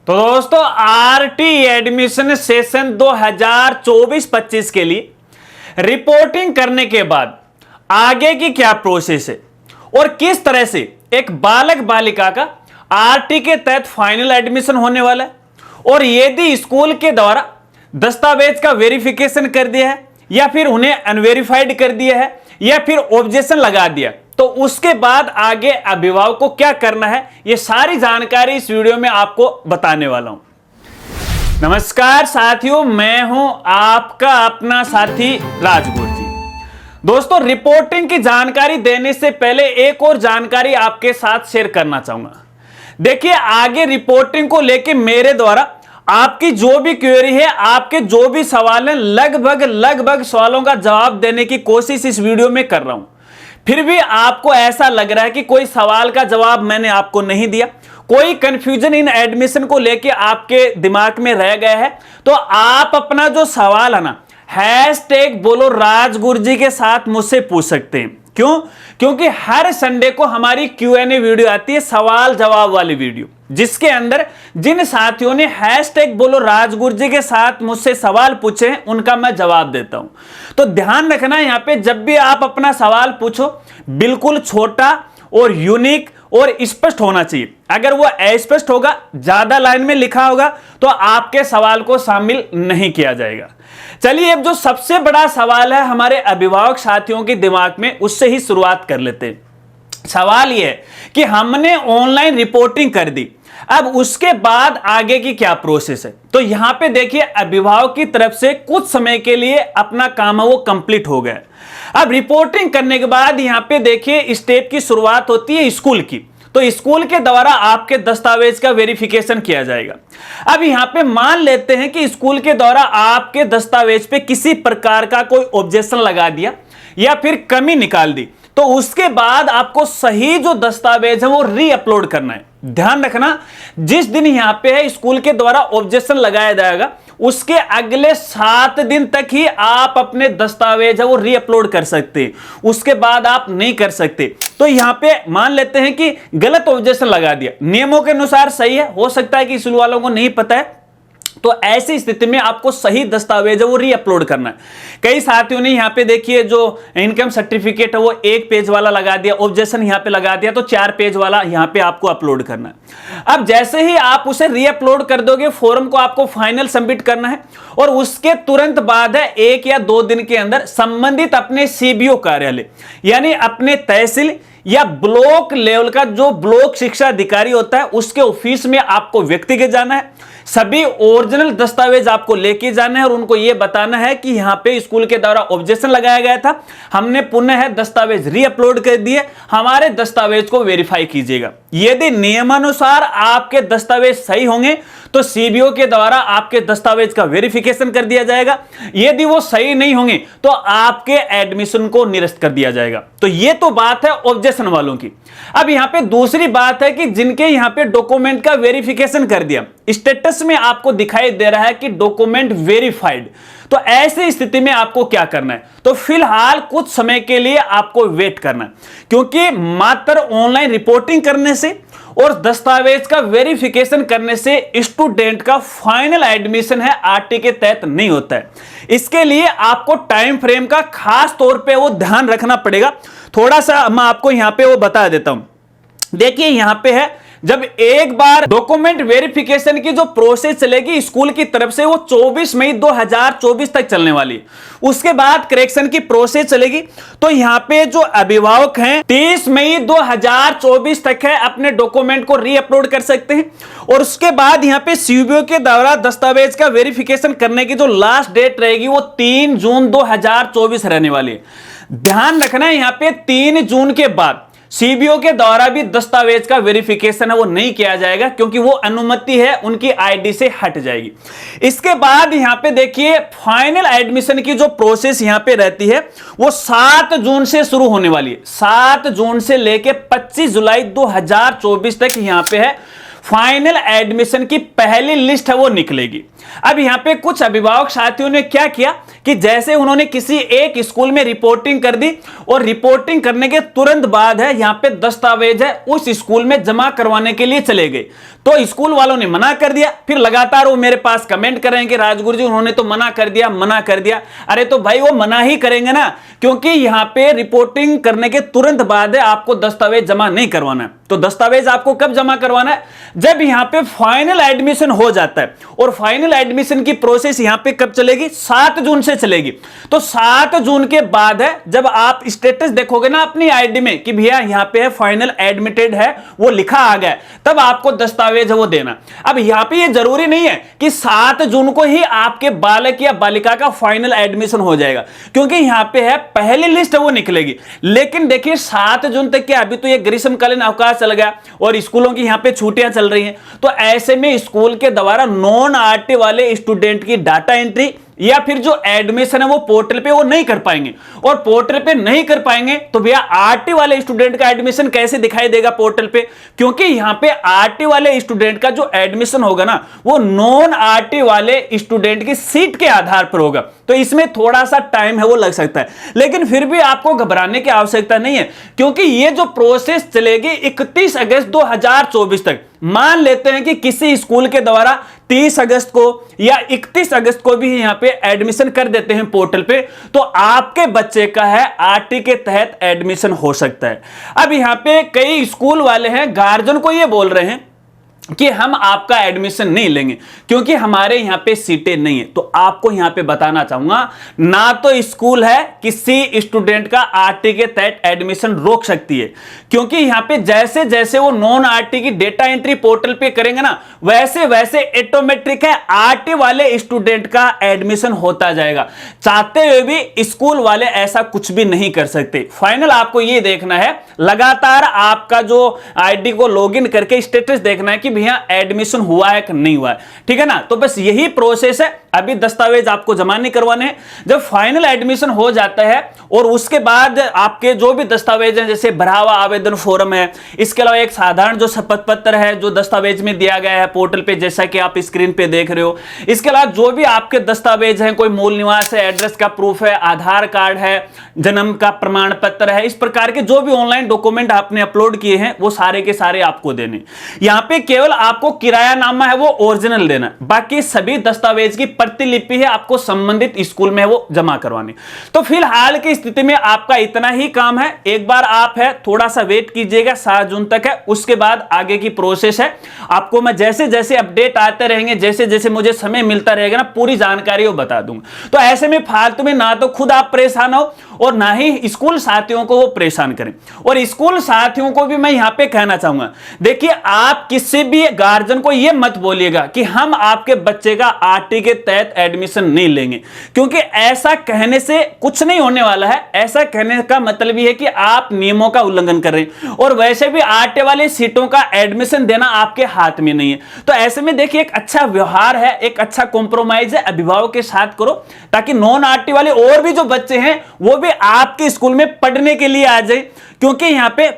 तो दोस्तों RT admission session 2024-25 के लिए रिपोर्टिंग करने के बाद आगे की क्या प्रोसेस है और किस तरह से एक बालक बालिका का आरटी के तहत फाइनल एडमिशन होने वाला है, और यदि स्कूल के द्वारा दस्तावेज का वेरिफिकेशन कर दिया है या फिर उन्हें अनवेरिफाइड कर दिया है या फिर ऑब्जेक्शन लगा दिया, तो उसके बाद आगे अभिभावक को क्या करना है, यह सारी जानकारी इस वीडियो में आपको बताने वाला हूं। नमस्कार साथियों, मैं हूं आपका अपना साथी राजगुरु जी। दोस्तों, रिपोर्टिंग की जानकारी देने से पहले एक और जानकारी आपके साथ शेयर करना चाहूंगा। देखिए, आगे रिपोर्टिंग को लेकर मेरे द्वारा आपकी जो भी क्वेरी है, आपके जो भी सवाल हैं, लगभग सवालों का जवाब देने की कोशिश इस वीडियो में कर रहा हूं। फिर भी आपको ऐसा लग रहा है कि कोई सवाल का जवाब मैंने आपको नहीं दिया, कोई कंफ्यूजन इन एडमिशन को लेके आपके दिमाग में रह गया है, तो आप अपना जो सवाल है ना, हैशटैग बोलो राजगुरु जी के साथ मुझसे पूछ सकते हैं। क्यों? क्योंकि हर संडे को हमारी Q&A वीडियो आती है, सवाल जवाब वाली वीडियो, जिसके अंदर जिन साथियों ने हैशटैग बोलो राजगुरु जी के साथ मुझसे सवाल पूछे हैं, उनका मैं जवाब देता हूं। तो ध्यान रखना, यहां पे जब भी आप अपना सवाल पूछो, बिल्कुल छोटा और यूनिक और स्पष्ट होना चाहिए। अगर वो अस्पष्ट होगा, ज्यादा लाइन में लिखा होगा, तो आपके सवाल को शामिल नहीं किया जाएगा। चलिए, अब जो सबसे बड़ा सवाल है हमारे अभिभावक साथियों के दिमाग में, उससे ही शुरुआत कर लेते हैं। सवाल यह है कि हमने ऑनलाइन रिपोर्टिंग कर दी, अब उसके बाद आगे की क्या प्रोसेस है। तो यहां पे देखिए, अभिभावक की तरफ से कुछ समय के लिए अपना काम है वो कंप्लीट हो गया। अब रिपोर्टिंग करने के बाद यहां पे देखिए स्टेप की शुरुआत होती है स्कूल की। तो स्कूल के द्वारा आपके दस्तावेज का वेरिफिकेशन किया जाएगा। अब यहां पे मान लेते हैं कि स्कूल के द्वारा आपके दस्तावेज पे किसी प्रकार का कोई ऑब्जेक्शन लगा दिया या फिर कमी निकाल दी, तो उसके बाद आपको सही जो दस्तावेज है वो री अपलोड करना है। ध्यान रखना, जिस दिन यहां पे है स्कूल के द्वारा ऑब्जेक्शन लगाया जाएगा, उसके अगले 7 दिन तक ही आप अपने दस्तावेज है वो री अपलोड कर सकते हैं, उसके बाद आप नहीं कर सकते। तो यहां पे मान लेते हैं कि गलत ऑब्जेक्शन लगा दिया, नियमों के अनुसार सही है, हो सकता है कि स्कूल वालों को नहीं पता है, तो ऐसी स्थिति में आपको सही दस्तावेज है वो री अपलोड करना है। कई साथियों ने यहां पे देखिए जो इनकम सर्टिफिकेट है वो 1 पेज वाला लगा दिया, ऑब्जेक्शन यहां पे लगा दिया, तो 4 पेज वाला यहां पे आपको अपलोड करना है। अब जैसे ही आप उसे री अपलोड कर दोगे, फॉर्म को आपको फाइनल सबमिट करना है, और उसके तुरंत बाद है 1 या 2 दिन के अंदर संबंधित अपने CBO कार्यालय यानी अपने तहसील या ब्लॉक लेवल का जो ब्लॉक शिक्षा अधिकारी होता है, उसके ऑफिस में आपको व्यक्तिगत जाना है। सभी ओरिजिनल दस्तावेज आपको लेके जाना है और उनको यह बताना है कि यहां पे स्कूल के द्वारा ऑब्जेक्शन लगाया गया था, हमने पुनः दस्तावेज री अपलोड कर दिए, हमारे दस्तावेज को वेरीफाई कीजिएगा। यदि नियमानुसार आपके दस्तावेज सही होंगे तो CBO के द्वारा आपके दस्तावेज का वेरिफिकेशन कर दिया जाएगा। यदि वो सही नहीं होंगे तो आपके एडमिशन को निरस्त कर दिया जाएगा। तो ये तो बात है ऑब्जेक्शन वालों की। अब यहां पे दूसरी बात है कि जिनके यहां पे डॉक्यूमेंट का वेरिफिकेशन कर दिया, स्टेटस में आपको दिखाई दे रहा है कि डॉक्यूमेंट वेरीफाइड, तो ऐसी स्थिति में आपको क्या करना है? तो फिलहाल कुछ समय के लिए आपको वेट करना है, क्योंकि मात्र ऑनलाइन रिपोर्टिंग करने से और दस्तावेज का वेरिफिकेशन करने से स्टूडेंट का फाइनल एडमिशन है आरटी के तहत नहीं होता है। इसके लिए आपको टाइम फ्रेम का खास तौर पे वो ध्यान रखना पड़ेगा। थोड़ा सा मैं आपको यहां पे वो बता देता हूं। देखिए, यहां पे है, जब एक बार डॉक्यूमेंट वेरिफिकेशन की जो प्रोसेस चलेगी स्कूल की तरफ से, वो 24 मई 2024 तक चलने वाली है। उसके बाद करेक्शन की प्रोसेस चलेगी। तो यहां पे जो अभिभावक हैं 30 मई 2024 तक है अपने डॉक्यूमेंट को री अपलोड कर सकते हैं, और उसके बाद यहां पे CBO के द्वारा दस्तावेज का वेरिफिकेशन करने की जो लास्ट डेट रहेगी वो 3 जून 2024 रहने वाली है। ध्यान रखना है, यहां पे 3 जून के बाद CBO के द्वारा भी दस्तावेज का वेरिफिकेशन है वो नहीं किया जाएगा, क्योंकि वो अनुमति है उनकी ID से हट जाएगी। इसके बाद यहां पे देखिए फाइनल एडमिशन की जो प्रोसेस यहां पे रहती है वो 7 जून से शुरू होने वाली है। 7 जून से लेके 25 जुलाई 2024 तक यहां पे है फाइनल एडमिशन की पहली लिस्ट है वो निकलेगी। अब यहां पे कुछ अभिभावक साथियों ने क्या किया कि जैसे उन्होंने किसी एक स्कूल में रिपोर्टिंग कर दी और रिपोर्टिंग करने के तुरंत बाद है यहां पे दस्तावेज है उस स्कूल में जमा करवाने के लिए चले गए, तो स्कूल वालों ने मना कर दिया। फिर लगातार वो मेरे पास कमेंट कर रहे हैं कि राजगुरु जी उन्होंने तो मना कर दिया, मना कर दिया। अरे तो भाई वो मना ही करेंगे ना, क्योंकि यहां पे रिपोर्टिंग करने के तुरंत बाद है आपको दस्तावेज जमा नहीं करवाना है। तो दस्तावेज आपको कब जमा करवाना है? जब यहां पे फाइनल एडमिशन हो जाता है। और फाइनल एडमिशन की प्रोसेस यहां पे कब चलेगी? 7 जून से चलेगी। तो 7 जून के बाद है जब आप स्टेटस देखोगे ना अपनी आईडी में कि भैया यहां पे है फाइनल एडमिटेड है, वो लिखा आ गया, तब आपको दस्तावेज है वो देना। अब यहां पे ये जरूरी नहीं है कि 7 जून को ही आपके बालक या बालिका का फाइनल एडमिशन हो जाएगा, क्योंकि यहां पे है पहली लिस्ट वो निकलेगी। लेकिन देखिए 7 जून तक के अभी तो ये ग्रीष्मकालीन अवकाश चल गया और स्कूलों की यहां पे छुट्टियां चल रही हैं, तो ऐसे में स्कूल के द्वारा नॉन आरटी वाले स्टूडेंट की डाटा एंट्री या फिर जो एडमिशन है वो पोर्टल पे वो नहीं कर पाएंगे। और पोर्टल पे नहीं कर पाएंगे तो भैया आरटी वाले स्टूडेंट का एडमिशन कैसे दिखाई देगा पोर्टल पे? क्योंकि यहां पे आरटी वाले स्टूडेंट का जो एडमिशन होगा ना वो नॉन आरटी वाले स्टूडेंट की सीट के आधार पर होगा, तो इसमें थोड़ा सा टाइम है वो लग सकता है। लेकिन फिर भी आपको घबराने की आवश्यकता नहीं है, क्योंकि ये जो प्रोसेस चलेगी 31 अगस्त 2024 तक। मान लेते हैं कि किसी स्कूल के द्वारा 30 अगस्त को या 31 अगस्त को भी यहां पे एडमिशन कर देते हैं पोर्टल पे, तो आपके बच्चे का है आरटी के तहत एडमिशन हो सकता है। अब यहां पे कई स्कूल वाले हैं गार्जियन को ये बोल रहे हैं कि हम आपका एडमिशन नहीं लेंगे क्योंकि हमारे यहां पे सीटें नहीं है। तो आपको यहां पे बताना चाहूंगा, ना तो स्कूल है किसी स्टूडेंट का आरटी के तहत एडमिशन रोक सकती है, क्योंकि यहां पे जैसे जैसे वो नॉन आरटी की डेटा एंट्री पोर्टल पे करेंगे ना वैसे वैसे ऑटोमेटिक है आरटी वाले स्टूडेंट का एडमिशन होता जाएगा। चाहते हुए भी स्कूल वाले ऐसा कुछ भी नहीं कर सकते। फाइनल आपको ये देखना है, लगातार आपका जो आईडी को लॉगिन करके स्टेटस देखना है कि भैया एडमिशन हुआ है कि नहीं हुआ है, ठीक है ना। तो बस यही प्रोसेस है, अभी दस्तावेज आपको जमा नहीं करवाने हैं। जब फाइनल एडमिशन हो जाता है और उसके बाद आपके जो भी दस्तावेज हैं, जैसे भरा हुआ आवेदन फॉर्म है, इसके अलावा एक साधारण जो शपथ पत्र है जो दस्तावेज में दिया गया है पोर्टल पे, जैसा कि आप स्क्रीन पे देख रहे हो, इसके अलावा जो भी आपके दस्तावेज हैं, कोई मूल निवास है, एड्रेस का प्रूफ है, आधार कार्ड है, जन्म का प्रमाण पत्र है, इस प्रकार के जो भी ऑनलाइन डॉक्यूमेंट आपने अपलोड किए हैं वो सारे के सारे आपको देने। यहां पे केवल आपको किरायानामा है वो ओरिजिनल देना, बाकी सभी दस्तावेज की प्रतिलिपि है आपको संबंधित स्कूल में वो जमा करवानी। तो फिलहाल की स्थिति में आपका इतना ही काम है। एक बार आप है थोड़ा सा वेट कीजिएगा, 7 जून तक है, उसके बाद आगे की प्रोसेस है। आपको मैं जैसे जैसे अपडेट आते रहेंगे, जैसे जैसे मुझे समय मिलता रहेगा ना, पूरी जानकारी वो बता दूंगा। तो ऐसे में फालतू में ना तो खुद आप परेशान हो और ना ही स्कूल साथियों को वो परेशान करें। और स्कूल साथियों को भी मैं यहां पे कहना चाहूंगा, देखिए आप किसी भी गार्जियन को ये मत बोलिएगा कि हम आपके बच्चे का आरटी के तहत एडमिशन नहीं लेंगे, क्योंकि ऐसा कहने से कुछ नहीं होने वाला है। ऐसा कहने का मतलब ये है कि आप नियमों का उल्लंघन कर रहे हैं, और वैसे भी आरटी वाली सीटों का एडमिशन देना आपके हाथ में नहीं है। तो ऐसे में देखिए एक अच्छा व्यवहार है, एक अच्छा कॉम्प्रोमाइज है, अभिभावक के साथ करो, ताकि नॉन आरटी वाले और भी जो बच्चे हैं वो भी आपके स्कूल में पढ़ने के लिए आ जाए। क्योंकि यहां पे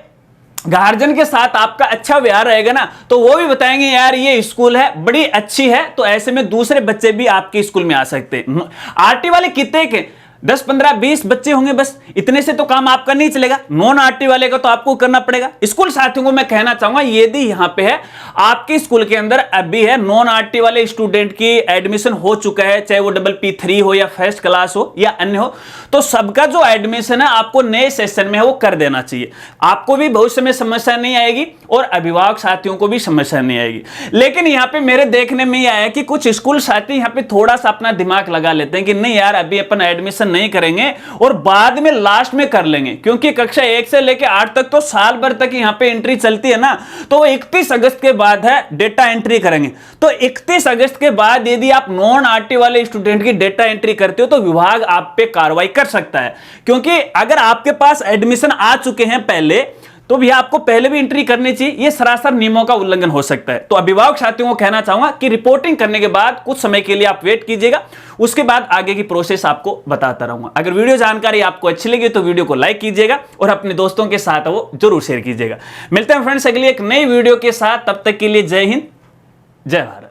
गार्जियन के साथ आपका अच्छा व्यवहार रहेगा ना, तो वो भी बताएंगे यार ये स्कूल है बड़ी अच्छी है, तो ऐसे में दूसरे बच्चे भी आपके स्कूल में आ सकते हैं। आरटी वाले कितने के 10, 15, 20 बच्चे होंगे, बस इतने से तो काम आपका नहीं चलेगा। नॉन आरटी वाले का तो आपको करना पड़ेगा। स्कूल साथियों को मैं कहना चाहूंगा, यदि यहां पे है आपके स्कूल के अंदर अभी है नॉन आरटी वाले स्टूडेंट की एडमिशन हो चुका है, चाहे वो PPP3 हो या फर्स्ट क्लास हो या अन्य हो, तो सबका जो एडमिशन है आपको नए सेशन में है वो कर देना चाहिए। आपको भी भविष्य में समस्या नहीं आएगी और अभिभावक साथियों को भी समस्या नहीं आएगी। लेकिन यहां पे मेरे देखने में यह आया कि कुछ स्कूल साथी यहां पे थोड़ा सा अपना दिमाग लगा लेते हैं कि नहीं यार अभी अपन एडमिशन नहीं करेंगे और बाद में लास्ट में कर लेंगे, क्योंकि कक्षा 1 से लेकर 8 तक तो साल भर तक यहां पे एंट्री चलती है ना, तो वो 31 अगस्त के बाद है डेटा एंट्री करेंगे। तो 31 अगस्त के बाद यदि आप नॉन आरटी वाले स्टूडेंट की डेटा एंट्री करते हो तो विभाग आप पे कार्रवाई कर सकता है, क्योंकि अगर आपके पास एडमिशन आ चुके हैं पहले तो भी आपको पहले भी एंट्री करनी चाहिए। यह सरासर नियमों का उल्लंघन हो सकता है। तो अभिभावक साथियों को कहना चाहूंगा कि रिपोर्टिंग करने के बाद कुछ समय के लिए आप वेट कीजिएगा, उसके बाद आगे की प्रोसेस आपको बताता रहूंगा। अगर वीडियो जानकारी आपको अच्छी लगी तो वीडियो को लाइक कीजिएगा और अपने दोस्तों के साथ वो जरूर शेयर कीजिएगा। मिलते हैं फ्रेंड्स अगली एक नई वीडियो के साथ, तब तक के लिए जय हिंद, जय भारत।